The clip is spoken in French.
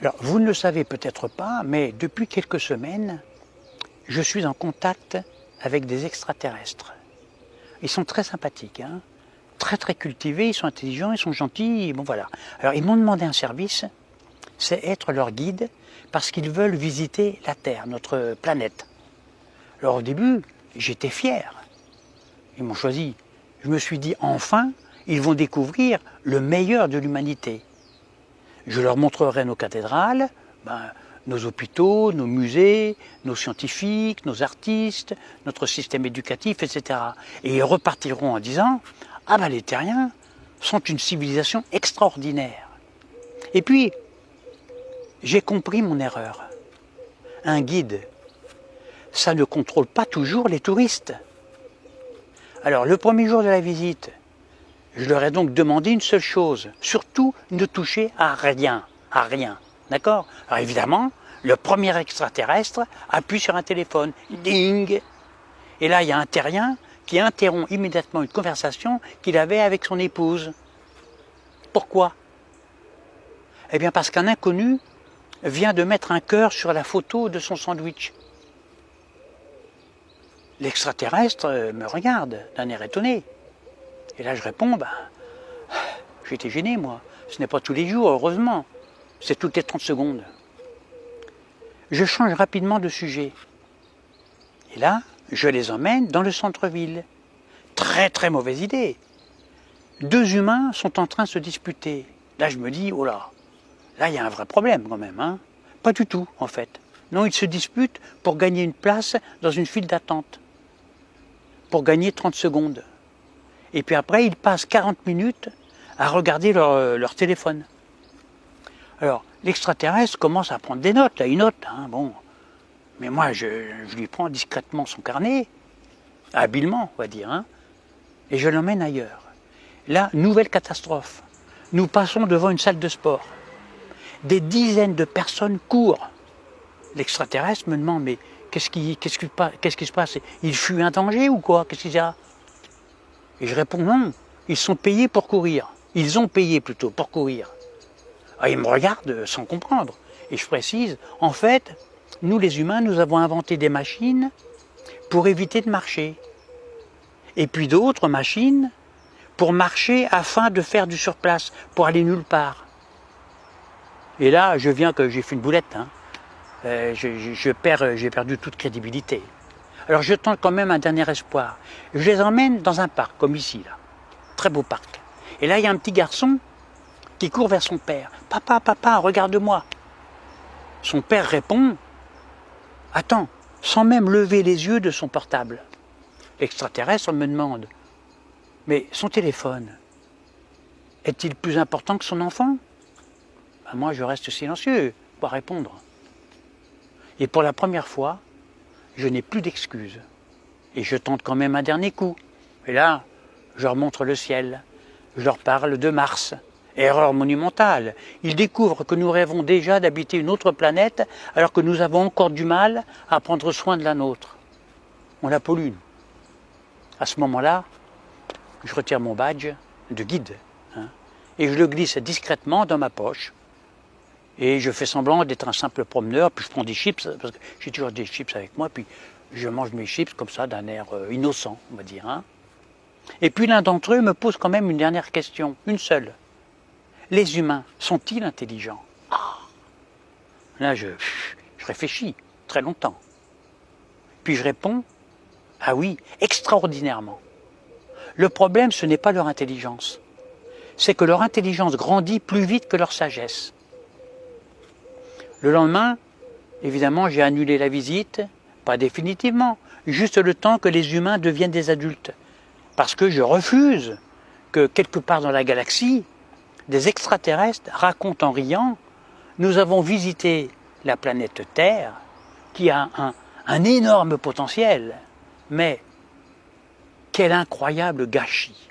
Alors, vous ne le savez peut-être pas, mais depuis quelques semaines, je suis en contact avec des extraterrestres. Ils sont très sympathiques, hein, très très cultivés, ils sont intelligents, ils sont gentils, bon voilà. Alors, ils m'ont demandé un service, c'est être leur guide, parce qu'ils veulent visiter la Terre, notre planète. Alors au début, j'étais fier. Ils m'ont choisi. Je me suis dit, enfin, ils vont découvrir le meilleur de l'humanité. Je leur montrerai nos cathédrales, nos hôpitaux, nos musées, nos scientifiques, nos artistes, notre système éducatif, etc. Et ils repartiront en disant, ah ben les Terriens sont une civilisation extraordinaire. Et puis, j'ai compris mon erreur. Un guide, ça ne contrôle pas toujours les touristes. Alors, le premier jour de la visite, je leur ai donc demandé une seule chose, surtout ne toucher à rien, d'accord? Alors évidemment, le premier extraterrestre appuie sur un téléphone, ding! Et là, il y a un terrien qui interrompt immédiatement une conversation qu'il avait avec son épouse. Pourquoi? Eh bien parce qu'un inconnu vient de mettre un cœur sur la photo de son sandwich. L'extraterrestre me regarde d'un air étonné. Et là je réponds, j'étais gêné moi. Ce n'est pas tous les jours, heureusement. C'est toutes les 30 secondes. Je change rapidement de sujet. Et là, je les emmène dans le centre-ville. Très très mauvaise idée. Deux humains sont en train de se disputer. Là je me dis, oh là il y a un vrai problème quand même. Hein. Pas du tout en fait. Non, ils se disputent pour gagner une place dans une file d'attente. Pour gagner 30 secondes. Et puis après, ils passent 40 minutes à regarder leur téléphone. Alors, l'extraterrestre commence à prendre des notes, il note, hein, bon. Mais moi, je lui prends discrètement son carnet, habilement, on va dire, hein, et je l'emmène ailleurs. Là, nouvelle catastrophe. Nous passons devant une salle de sport. Des dizaines de personnes courent. L'extraterrestre me demande, mais qu'est-ce qui se passe? Il fut un danger ou quoi? Qu'est-ce qu'il y a? Et je réponds non, ils sont payés pour courir. Ils ont payé plutôt pour courir. Alors, ils me regardent sans comprendre. Et je précise, en fait, nous les humains, nous avons inventé des machines pour éviter de marcher. Et puis d'autres machines pour marcher afin de faire du surplace, pour aller nulle part. Et là, j'ai fait une boulette. Hein. J'ai perdu toute crédibilité. Alors je tente quand même un dernier espoir. Je les emmène dans un parc, comme ici, là. Très beau parc. Et là, il y a un petit garçon qui court vers son père. « Papa, papa, regarde-moi » Son père répond « Attends », sans même lever les yeux de son portable. L'extraterrestre me demande « Mais son téléphone, est-il plus important que son enfant ?» Moi, je reste silencieux, pas répondre. Et pour la première fois, je n'ai plus d'excuses. Et je tente quand même un dernier coup. Et là, je leur montre le ciel. Je leur parle de Mars. Erreur monumentale. Ils découvrent que nous rêvons déjà d'habiter une autre planète alors que nous avons encore du mal à prendre soin de la nôtre. On la pollue. À ce moment-là, je retire mon badge de guide. Hein, et je le glisse discrètement dans ma poche. Et je fais semblant d'être un simple promeneur, puis je prends des chips, parce que j'ai toujours des chips avec moi, puis je mange mes chips comme ça, d'un air innocent, on va dire. Hein. Et puis l'un d'entre eux me pose quand même une dernière question, une seule. Les humains sont-ils intelligents? Là, je réfléchis très longtemps. Puis je réponds, ah oui, extraordinairement. Le problème, ce n'est pas leur intelligence. C'est que leur intelligence grandit plus vite que leur sagesse. Le lendemain, évidemment, j'ai annulé la visite, pas définitivement, juste le temps que les humains deviennent des adultes. Parce que je refuse que quelque part dans la galaxie, des extraterrestres racontent en riant « Nous avons visité la planète Terre, qui a un énorme potentiel, mais quel incroyable gâchis !»